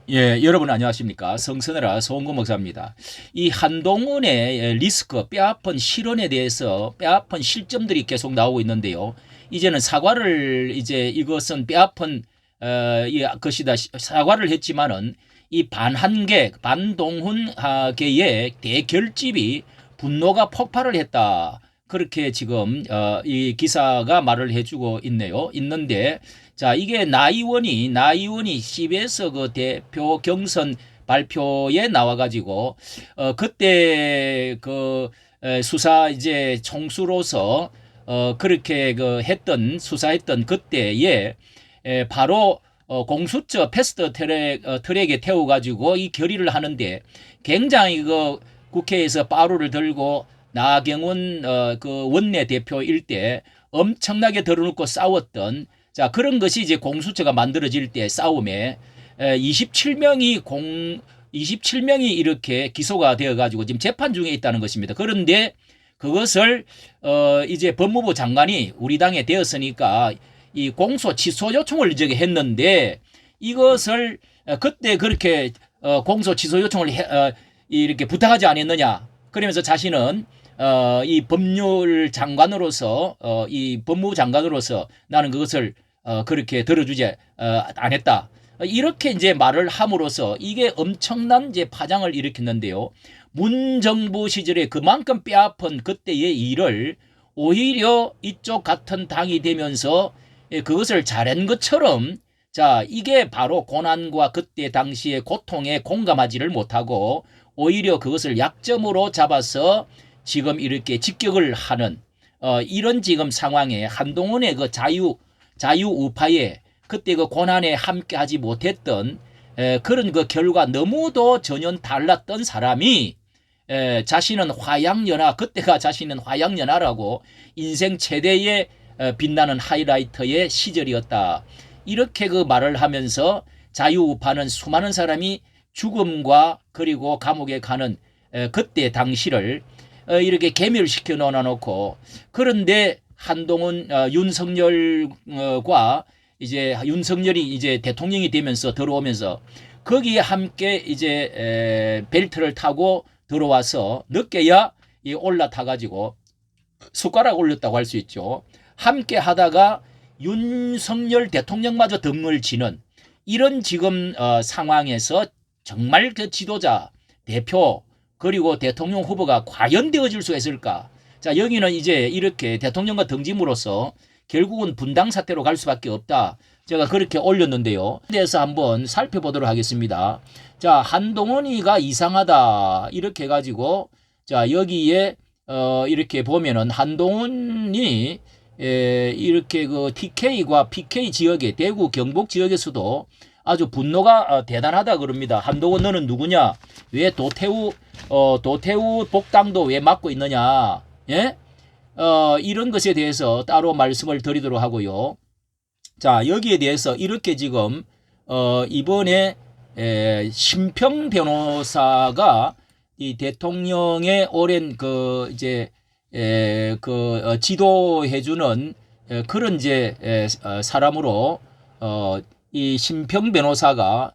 예, 여러분 안녕하십니까. 성선해라 소원구 목사입니다. 이 한동훈의 리스크, 뼈아픈 실언에 대해서 뼈아픈 실점들이 계속 나오고 있는데요. 이제는 사과를 이제 이것은 뼈아픈 이 것이다 사과를 했지만은 이 반한계 반동훈계의 대결집이 분노가 폭발을 했다. 그렇게 지금 이 기사가 말을 해주고 있는데 자, 이게 나 의원이 CBS 그 대표 경선 발표에 나와가지고 그때 그 수사 이제 총수로서 그렇게 그 수사했던 그때에 바로 공수처 패스트 트랙에 태워가지고 이 결의를 하는데 굉장히 그 국회에서 빠루를 들고 나경원 그 원내대표일 때 엄청나게 들어놓고 싸웠던 자 그런 것이 이제 공수처가 만들어질 때 싸움에 27명이 이렇게 기소가 되어 가지고 지금 재판 중에 있다는 것입니다. 그런데 그것을 이제 법무부 장관이 우리 당에 되었으니까 이 공소 취소 요청을 저기 했는데 이것을 그때 그렇게 공소 취소 요청을 이렇게 부탁하지 않았느냐. 그러면서 자신은 이 법률 장관으로서 이 법무부 장관으로서 나는 그것을 그렇게 들어주지 않았다. 이렇게 이제 말을 함으로써 이게 엄청난 이제 파장을 일으켰는데요. 문 정부 시절에 그만큼 뼈아픈 그때의 일을 오히려 이쪽 같은 당이 되면서 그것을 잘한 것처럼 자 이게 바로 고난과 그때 당시의 고통에 공감하지를 못하고 오히려 그것을 약점으로 잡아서 지금 이렇게 직격을 하는 이런 지금 상황에 한동훈의 그 자유우파에 그때 그 고난에 함께하지 못했던 그런 그 결과 너무도 전혀 달랐던 사람이 자신은 화양연화 그때가 자신은 화양연화라고 인생 최대의 빛나는 하이라이터의 시절이었다. 이렇게 그 말을 하면서 자유우파는 수많은 사람이 죽음과 그리고 감옥에 가는 그때 당시를 이렇게 개멸시켜 놓아놓고 그런데 한동훈 윤석열과 이제 윤석열이 이제 대통령이 되면서 들어오면서 거기에 함께 이제 벨트를 타고 들어와서 늦게야 올라타 가지고 숟가락 올렸다고 할 수 있죠. 함께 하다가 윤석열 대통령마저 등을 지는 이런 지금 상황에서 정말 그 지도자 대표 그리고 대통령 후보가 과연 되어질 수 있을까? 자, 여기는 이제 이렇게 대통령과 등짐으로써 결국은 분당 사태로 갈 수밖에 없다. 제가 그렇게 올렸는데요. 대해서 한번 살펴보도록 하겠습니다. 자, 한동훈이가 이상하다. 이렇게 해가지고, 자, 여기에, 이렇게 보면은 한동훈이, 이렇게 그 TK과 PK 지역에, 대구 경북 지역에서도 아주 분노가 대단하다 그럽니다. 한동훈 너는 누구냐? 왜 도태우 복당도 왜 맡고 있느냐? 예? 이런 것에 대해서 따로 말씀을 드리도록 하고요. 자, 여기에 대해서 이렇게 지금, 이번에, 심평 변호사가 이 대통령의 오랜 지도해주는, 그런 사람으로, 이 심평 변호사가,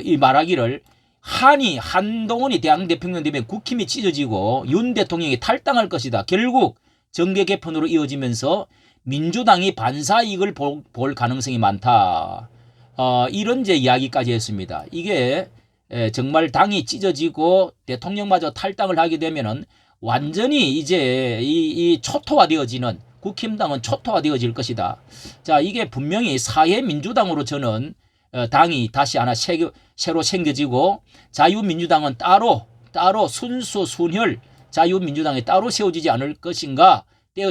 이 말하기를, 한동훈이 당대통령 되면 국힘이 찢어지고 윤 대통령이 탈당할 것이다. 결국 정계 개편으로 이어지면서 민주당이 반사이익을 볼 가능성이 많다. 이런 이야기까지 했습니다. 이게 정말 당이 찢어지고 대통령마저 탈당을 하게 되면은 완전히 이제 이 초토화되어지는 국힘당은 초토화되어질 것이다. 자, 이게 분명히 사회민주당으로 저는 당이 다시 하나 새로 생겨지고 자유민주당은 따로 순수 순혈 자유민주당이 따로 세워지지 않을 것인가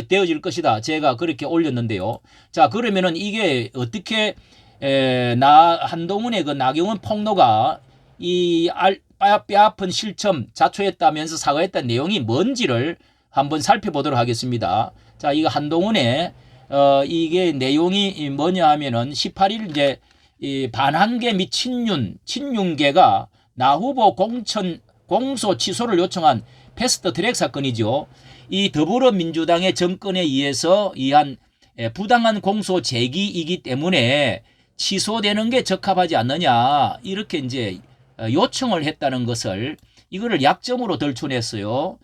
되어질 것이다. 제가 그렇게 올렸는데요. 자, 그러면은 이게 어떻게 한동훈의 그 나경원 폭로가 이 뼈아픈 실점 자초했다면서 사과했던 내용이 뭔지를 한번 살펴보도록 하겠습니다. 자, 이거 한동훈의 이게 내용이 뭐냐 하면은 18일 이제 이 반한계 및 친윤계가 나 후보 공소 취소를 요청한 패스트 트랙 사건이죠. 이 더불어민주당의 정권에 의해서 이한 부당한 공소 제기이기 때문에 취소되는 게 적합하지 않느냐 이렇게 이제 요청을 했다는 것을 이거를 약점으로 들춰냈어요.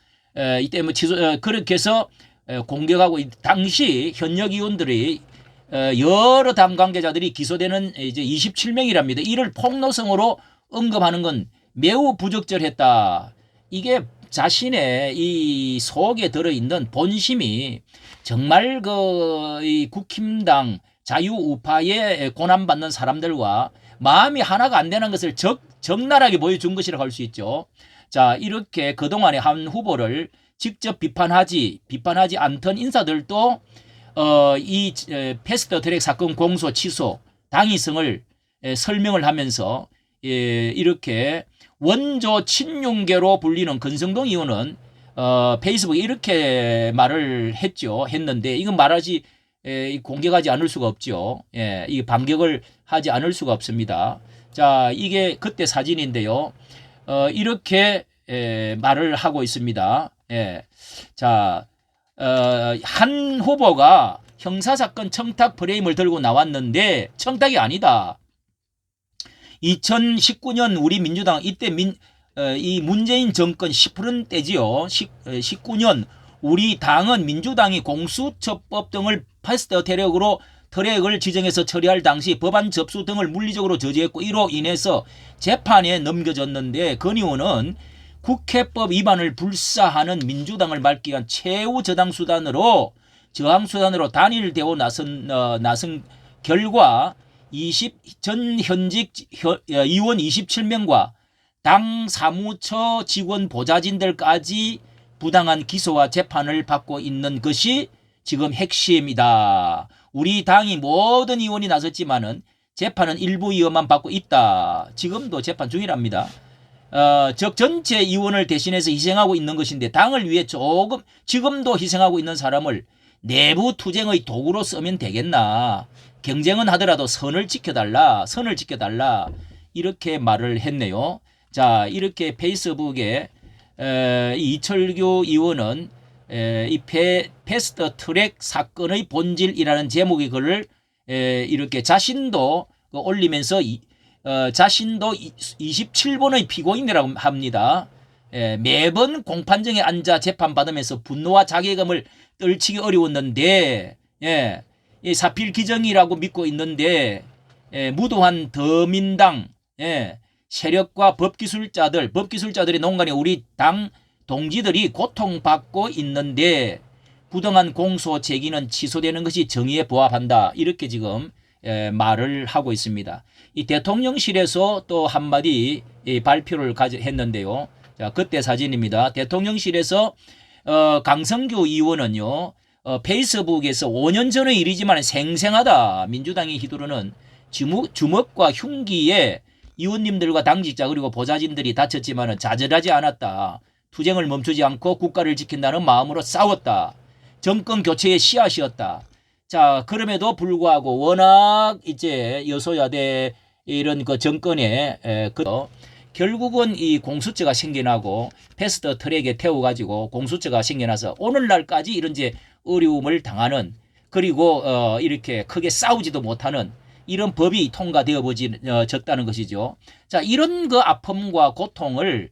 이때 뭐 그렇게 해서 공격하고 당시 현역 의원들이 여러 당 관계자들이 기소되는 이제 27명이랍니다. 이를 폭로성으로 언급하는 건 매우 부적절했다. 이게 자신의 이 속에 들어있는 본심이 정말 이 국힘당 자유우파에 고난받는 사람들과 마음이 하나가 안 되는 것을 적나라하게 보여준 것이라고 할 수 있죠. 자, 이렇게 그동안의 한 후보를 직접 비판하지 않던 인사들도 이 패스트 트랙 사건 공소 취소 당위성을 설명을 하면서 이렇게 원조 친윤계로 불리는 권성동 의원은 페이스북에 이렇게 말을 했는데 이건 공격하지 않을 수가 없죠. 예, 이게 반격을 하지 않을 수가 없습니다. 자, 이게 그때 사진인데요. 이렇게 말을 하고 있습니다. 예. 자, 한 후보가 형사사건 청탁 프레임을 들고 나왔는데 청탁이 아니다. 2019년 우리 민주당 이때 이 문재인 정권 10% 때지요. 19년 우리 당은 민주당이 공수처법 등을 패스트 트랙을 지정해서 처리할 당시 법안 접수 등을 물리적으로 저지했고 이로 인해서 재판에 넘겨졌는데 권 의원은 국회법 위반을 불사하는 민주당을 막기 위한 최후 저항수단으로 단일대오 나선 결과 전 현직 의원 27명과 당 사무처 직원 보좌진들까지 부당한 기소와 재판을 받고 있는 것이 지금 핵심이다. 우리 당이 모든 의원이 나섰지만은 재판은 일부 의원만 받고 있다. 지금도 재판 중이랍니다. 즉 전체 의원을 대신해서 희생하고 있는 것인데 당을 위해 지금도 희생하고 있는 사람을 내부 투쟁의 도구로 쓰면 되겠나. 경쟁은 하더라도 선을 지켜달라. 이렇게 말을 했네요. 자, 이렇게 페이스북에 이철규 의원은 이 패스트 트랙 사건의 본질이라는 제목의 글을 이렇게 자신도 올리면서 자신도 27번의 피고인이라고 합니다. 매번 공판정에 앉아 재판받으면서 분노와 자괴감을 떨치기 어려웠는데 이 사필 기정이라고 믿고 있는데 무도한 더민당 세력과 법기술자들의 농간에 우리 당 동지들이 고통받고 있는데 부당한 공소 제기는 취소되는 것이 정의에 부합한다. 이렇게 지금 말을 하고 있습니다. 이 대통령실에서 또 한마디 발표를 했는데요. 자, 그때 사진입니다. 대통령실에서 강성규 의원은요. 페이스북에서 5년 전의 일이지만 생생하다. 민주당이 휘두르는 주먹과 흉기에 의원님들과 당직자 그리고 보좌진들이 다쳤지만 좌절하지 않았다. 투쟁을 멈추지 않고 국가를 지킨다는 마음으로 싸웠다. 정권 교체의 씨앗이었다. 자, 그럼에도 불구하고 워낙 이제 여소야대 이런 그 정권에 결국은 이 공수처가 생겨나고 패스트 트랙에 태워가지고 공수처가 생겨나서 오늘날까지 이런 이제 어려움을 당하는 그리고 이렇게 크게 싸우지도 못하는 이런 법이 통과되어졌다는 것이죠. 자, 이런 그 아픔과 고통을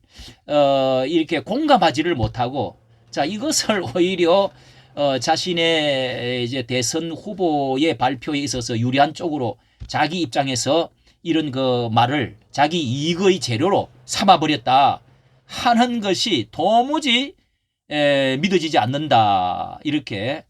이렇게 공감하지를 못하고 자, 이것을 오히려 자신의 이제 대선 후보의 발표에 있어서 유리한 쪽으로 자기 입장에서 이런 그 말을 자기 이익의 재료로 삼아버렸다 하는 것이 도무지 믿어지지 않는다. 이렇게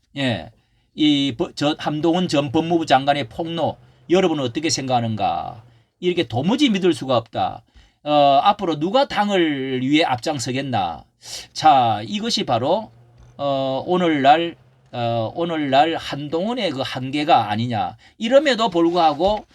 한동훈 전 법무부 장관의 폭로 여러분은 어떻게 생각하는가? 이렇게 도무지 믿을 수가 없다. 앞으로 누가 당을 위해 앞장서겠나? 자, 이것이 바로 오늘날 한동훈의 그 한계가 아니냐. 이럼에도 불구하고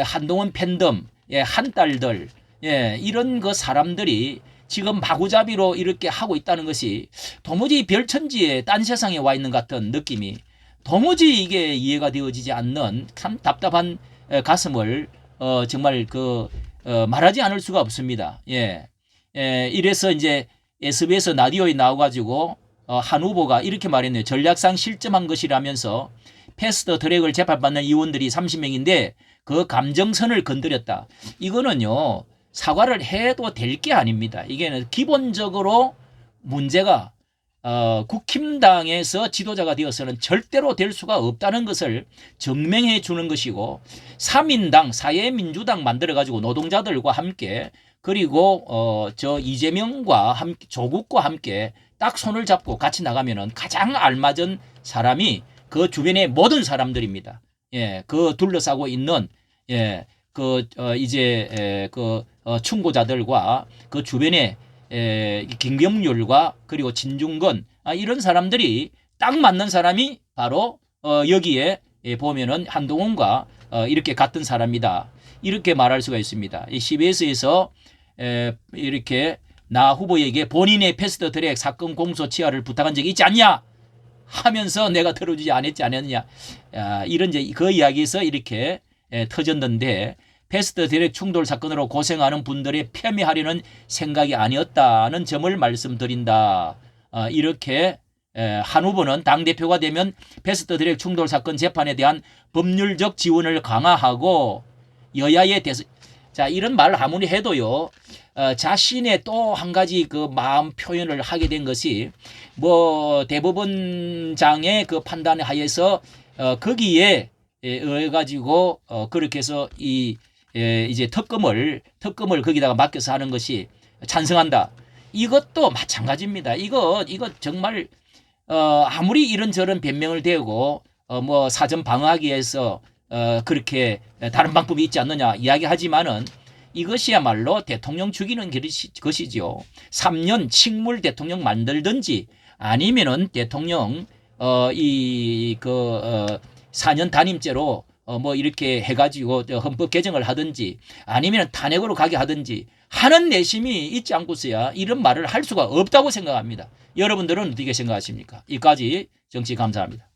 한동훈 팬덤, 한딸들, 이런 그 사람들이 지금 마구잡이로 이렇게 하고 있다는 것이 도무지 별천지에 딴 세상에 와 있는 같은 느낌이 도무지 이게 이해가 되어지지 않는 참 답답한 가슴을 정말 말하지 않을 수가 없습니다. 이래서 이제 SBS 라디오에 나와가지고 한 후보가 이렇게 말했네요. 전략상 실점한 것이라면서 패스트 트랙을 재판받는 의원들이 30명인데 그 감정선을 건드렸다. 이거는요 사과를 해도 될 게 아닙니다. 이게 기본적으로 문제가 국힘당에서 지도자가 되어서는 절대로 될 수가 없다는 것을 증명해 주는 것이고 3인당 사회민주당 만들어 가지고 노동자들과 함께 그리고 저 이재명과 함께 조국과 함께 딱 손을 잡고 같이 나가면은 가장 알맞은 사람이 그 주변의 모든 사람들입니다. 예, 그 둘러싸고 있는 예, 충고자들과 그 주변에 김경률과 그리고 진중권 이런 사람들이 딱 맞는 사람이 바로 여기에 보면은 한동훈과 이렇게 같은 사람이다. 이렇게 말할 수가 있습니다. 이 CBS에서 이렇게 나 후보에게 본인의 패스트 트랙 사건 공소 취하를 부탁한 적이 있지 않냐 하면서 내가 들어주지 않았냐 이런 이제 그 이야기에서 이렇게 터졌는데 패스트 트랙 충돌 사건으로 고생하는 분들의 폄훼하려는 생각이 아니었다는 점을 말씀드린다. 이렇게 한 후보는 당대표가 되면 패스트 트랙 충돌 사건 재판에 대한 법률적 지원을 강화하고 여야의 자 이런 말 아무리 해도요 자신의 또 한 가지 그 마음 표현을 하게 된 것이 뭐 대법원장의 그 판단 하에서 거기에 의해 가지고 그렇게 해서 이제 특검을 거기다가 맡겨서 하는 것이 찬성한다. 이것도 마찬가지입니다. 이거 정말 아무리 이런저런 변명을 대고 뭐 사전 방어하기 위해서 그렇게 다른 방법이 있지 않느냐 이야기하지만은 이것이야말로 대통령 죽이는 것이죠. 3년 칙물 대통령 만들든지 아니면은 대통령 4년 단임제로 뭐 이렇게 해가지고 헌법 개정을 하든지 아니면 탄핵으로 가게 하든지 하는 내심이 있지 않고서야 이런 말을 할 수가 없다고 생각합니다. 여러분들은 어떻게 생각하십니까? 이까지 정치 감사합니다.